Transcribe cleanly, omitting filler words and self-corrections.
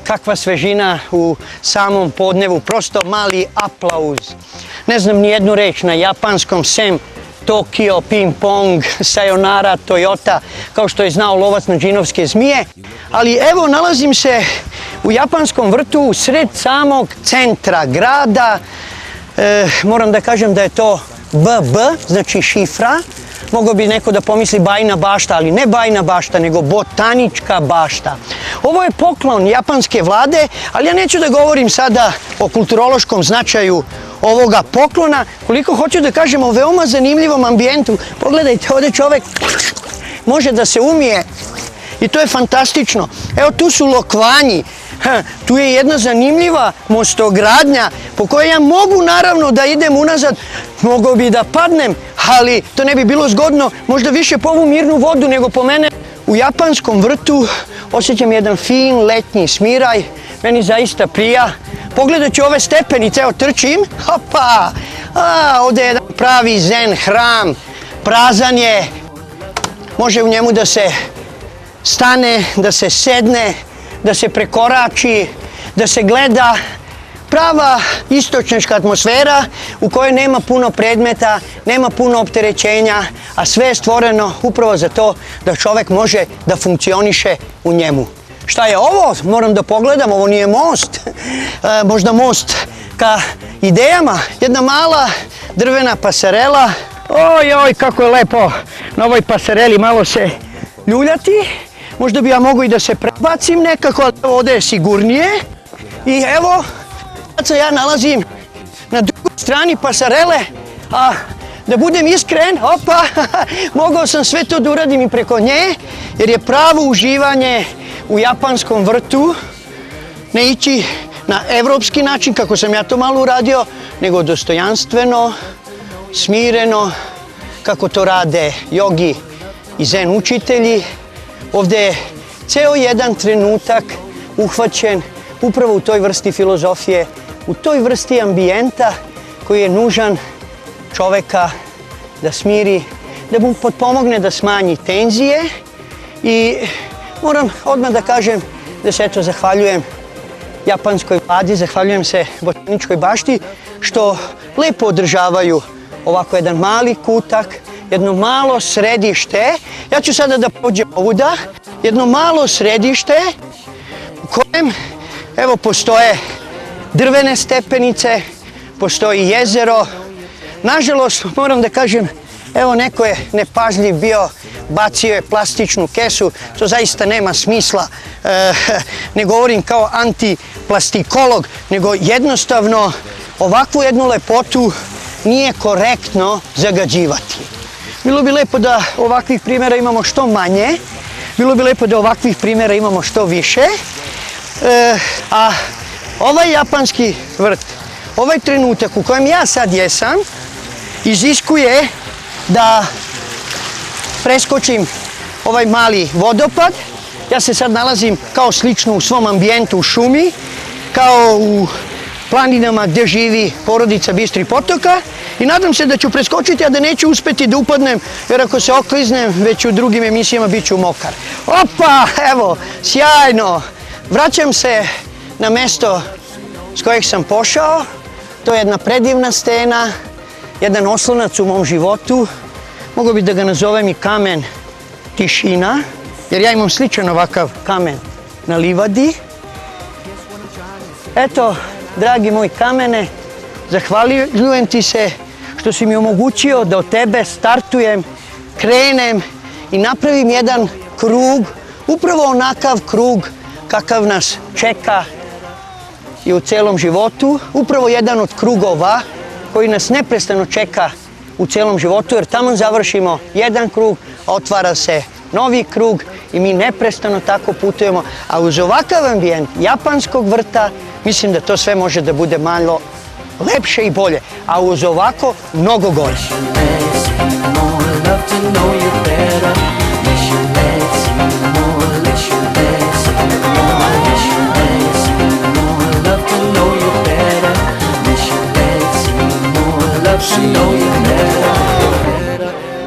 Kakva svežina u samom podnevu, prosto mali aplauz. Ne znam ni jednu reč na japanskom, sem Tokio, ping pong, sayonara, Toyota, kao što je znao lovac na džinovske zmije. Ali evo, nalazim se u japanskom vrtu u sred samog centra grada. Moram da kažem da je to BB, znači šifra. Mogao bi neko da pomisli bajna bašta, ali ne bajna bašta, nego botanička bašta. Ovo je poklon japanske vlade, ali ja neću da govorim sada o kulturološkom značaju ovoga poklona, koliko hoću da kažem o veoma zanimljivom ambijentu. Pogledajte, ovdje čovek može da se umije i to je fantastično. Evo, tu su lokvanji. Tu je jedna zanimljiva mostogradnja po kojoj ja mogu naravno da idem unazad, mogao bi da padnem, ali to ne bi bilo zgodno, možda više po ovu mirnu vodu nego po mene. U japanskom vrtu osjećam jedan fin letnji smiraj, meni zaista prija. Pogledat ću ove stepenice, evo trčim, hopa, ovdje je jedan pravi zen hram, prazan je, može u njemu da se stane, da se sedne, da se prekorači, da se gleda. Prava istočnjačka atmosfera u kojoj nema puno predmeta, nema puno opterećenja, a sve je stvoreno upravo za to da čovek može da funkcioniše u njemu. Šta je ovo? Moram da pogledam, ovo nije most, možda most ka idejama, jedna mala drvena pasarela. Oj, kako je lepo na ovoj pasareli malo se ljuljati. Možda bi ja mogu i da se prebacim nekako, ali ovdje je sigurnije. I evo, sad se ja nalazim na drugoj strani pasarele, a da budem iskren, mogao sam sve to da uradim i preko nje, jer je pravo uživanje u japanskom vrtu ne ići na evropski način, kako sam ja to malo uradio, nego dostojanstveno, smireno, kako to rade jogi i zen učitelji. Ovdje je ceo jedan trenutak uhvaćen upravo u toj vrsti filozofije, u toj vrsti ambijenta koji je nužan čoveka da smiri, da mu potpomogne da smanji tenzije. I moram odmah da kažem da se eto zahvaljujem japanskoj vladi, zahvaljujem se botaničkoj bašti što lepo održavaju ovako jedan mali kutak, jedno malo središte. Ja ću sada da pođem ovuda, jedno malo središte u kojem evo postoje drvene stepenice, postoji jezero. Nažalost, moram da kažem, evo neko je nepažljiv bio, bacio je plastičnu kesu, to zaista nema smisla. Ne govorim kao antiplastikolog, nego jednostavno ovakvu jednu lepotu nije korektno zagađivati. Bilo bi lepo da ovakvih primjera imamo što manje, bilo bi lepo da ovakvih primjera imamo što više, a ovaj japanski vrt, ovaj trenutak u kojem ja sad jesam, iziskuje da preskočim ovaj mali vodopad. Ja se sad nalazim kao slično u svom ambijentu u šumi, kao u planinama gdje živi porodica Bistrih potoka i nadam se da ću preskočiti, a da neću uspeti da upadnem, jer ako se okliznem već u drugim emisijama bit ću mokar. Opa, evo, sjajno! Vraćam se na mesto s kojeg sam pošao. To je jedna predivna stena, jedan oslonac u mom životu. Mogu bi da ga nazovem i kamen tišina, jer ja imam sličan ovakav kamen na livadi. Eto, dragi moj kamene, zahvaljujem ti se što si mi omogućio da od tebe startujem, krenem i napravim jedan krug, upravo onakav krug kakav nas čeka i u celom životu, upravo jedan od krugova koji nas neprestano čeka u celom životu, jer tamo završimo jedan krug, a otvara se novi krug i mi neprestano tako putujemo, a uz ovakav ambijent japanskog vrta mislim da to sve može da bude malo lepše i bolje, a uz ovako mnogo gore. To know